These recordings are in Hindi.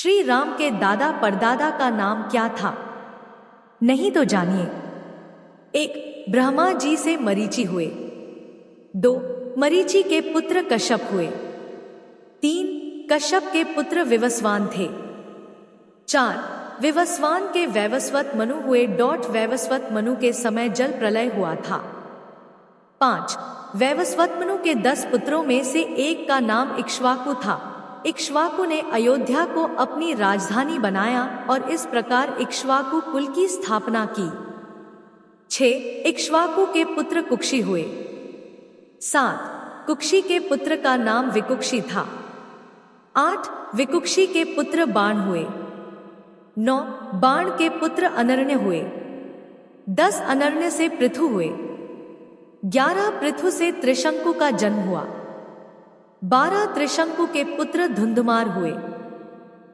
श्री राम के दादा परदादा का नाम क्या था? नहीं तो जानिए। 1. ब्रह्मा जी से मरीचि हुए। 2. मरीचि के पुत्र कश्यप हुए। 3. कश्यप के पुत्र विवस्वान थे। 4. विवस्वान के वैवस्वत मनु हुए। वैवस्वत मनु के समय जल प्रलय हुआ था। 5. वैवस्वत मनु के 10 पुत्रों में से एक का नाम इक्ष्वाकु था। इक्ष्वाकु ने अयोध्या को अपनी राजधानी बनाया और इस प्रकार इक्ष्वाकु कुल की स्थापना की। 6. इक्ष्वाकु के पुत्र कुक्षी हुए। 7. कुक्षी के पुत्र का नाम विकुक्षी था। 8. विकुक्षी के पुत्र बाण हुए। 9. बाण के पुत्र अनर्ण्य हुए। 10. अनर्ण्य से पृथु हुए। 11. पृथु से त्रिशंकु का जन्म हुआ। 12. त्रिशंकु के पुत्र धुंधुमार हुए।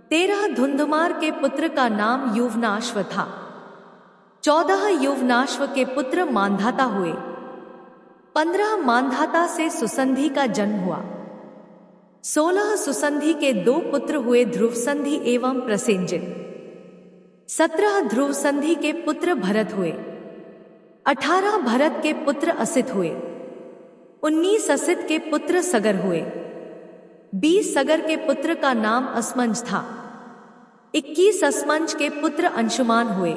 13. धुंधुमार के पुत्र का नाम युवनाश्व था। 14. युवनाश्व के पुत्र मांधाता हुए। 15. मांधाता से सुसंधि का जन्म हुआ। 16. सुसंधि के 2 पुत्र हुए, ध्रुवसंधि एवं प्रसेनजित। 17. ध्रुवसंधि के पुत्र भरत हुए। 18. भरत के पुत्र असित हुए। 19. असित के पुत्र सगर हुए। 20. सगर के पुत्र का नाम असमंज था। 21. असमंज के पुत्र अंशुमान हुए।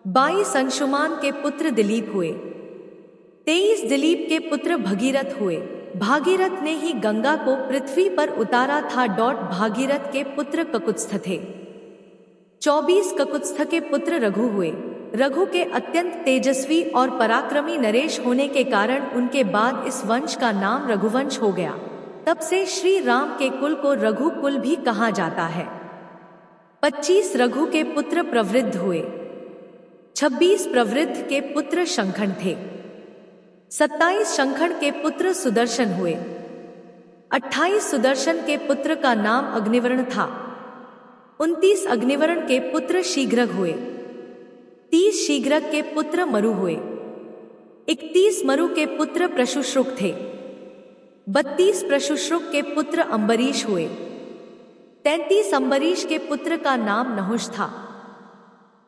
22. अंशुमान के पुत्र दिलीप हुए। 23. दिलीप के पुत्र भगीरथ हुए। भागीरथ ने ही गंगा को पृथ्वी पर उतारा था। भागीरथ के पुत्र ककुत्स्थ थे। 24. ककुत्स्थ के पुत्र रघु हुए। रघु के अत्यंत तेजस्वी और पराक्रमी नरेश होने के कारण उनके बाद इस वंश का नाम रघुवंश हो गया। तब से श्री राम के कुल को रघु कुल भी कहा जाता है। 25. रघु के पुत्र प्रवृद्ध हुए। 26. प्रवृद्ध के पुत्र शंखन थे। 27. शंखन के पुत्र सुदर्शन हुए। 28. सुदर्शन के पुत्र का नाम अग्निवर्ण था। 29. अग्निवर्ण के पुत्र शीघ्रग हुए। 30. शीघ्रग के पुत्र मरु हुए। 31. मरु के पुत्र प्रशुश्रुक थे। 32. प्रशुश्रुक के पुत्र अम्बरीश हुए। 33. अम्बरीश के पुत्र का नाम नहुष था।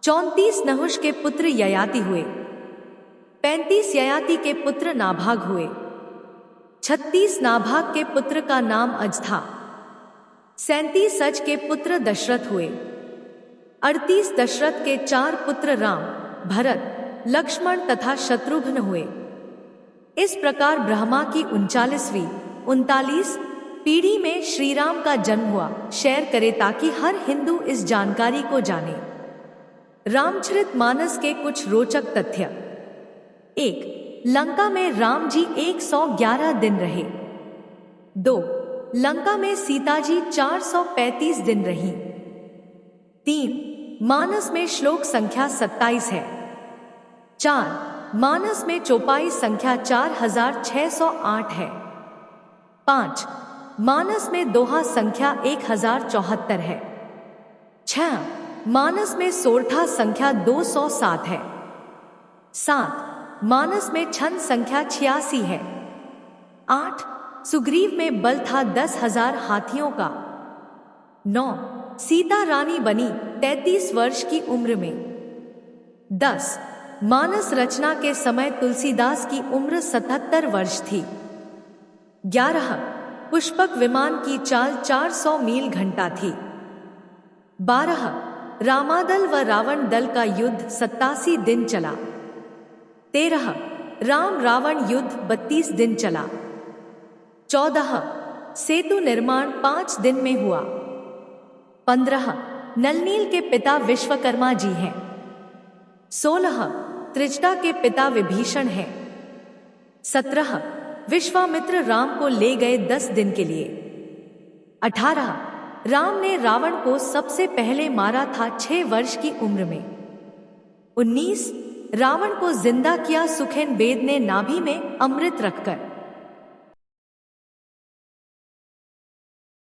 34. नहुष के पुत्र ययाति हुए। 35. ययाति के पुत्र नाभाग हुए। 36. नाभाग के पुत्र का नाम अज था। 37. अज के पुत्र दशरथ हुए। 38. दशरथ के 4 पुत्र राम, भरत, लक्ष्मण तथा शत्रुघ्न हुए। इस प्रकार ब्रह्मा की 39वीं पीढ़ी में श्री राम का जन्म हुआ। शेयर करे ताकि हर हिंदू इस जानकारी को जाने। रामचरित मानस के कुछ रोचक तथ्य। 1. लंका में राम जी 111 दिन रहे। 2. लंका में सीता जी 435 दिन रही। 3. मानस में श्लोक संख्या 27 है। 4. मानस में चौपाई संख्या 4608 है। 5. मानस में दोहा संख्या 1074 है। 6. मानस में सोरठा संख्या 207 है। 7. मानस में छंद संख्या 86 है। 8. सुग्रीव में बल था 10,000 हाथियों का। 9. सीता रानी बनी 33 वर्ष की उम्र में। 10. मानस रचना के समय तुलसीदास की उम्र 77 वर्ष थी। 11. पुष्पक विमान की चाल 400 मील घंटा थी। 12. रामादल व रावण दल का युद्ध 87 दिन चला। 13. राम रावण युद्ध 32 दिन चला। 14. सेतु निर्माण 5 दिन में हुआ। 15. नलनील के पिता विश्वकर्मा जी हैं। 16. त्रिजटा के पिता विभीषण हैं। 17. विश्वामित्र राम को ले गए 10 दिन के लिए। 18. राम ने रावण को सबसे पहले मारा था 6 वर्ष की उम्र में। 19. रावण को जिंदा किया सुखेन बेद ने नाभि में अमृत रखकर।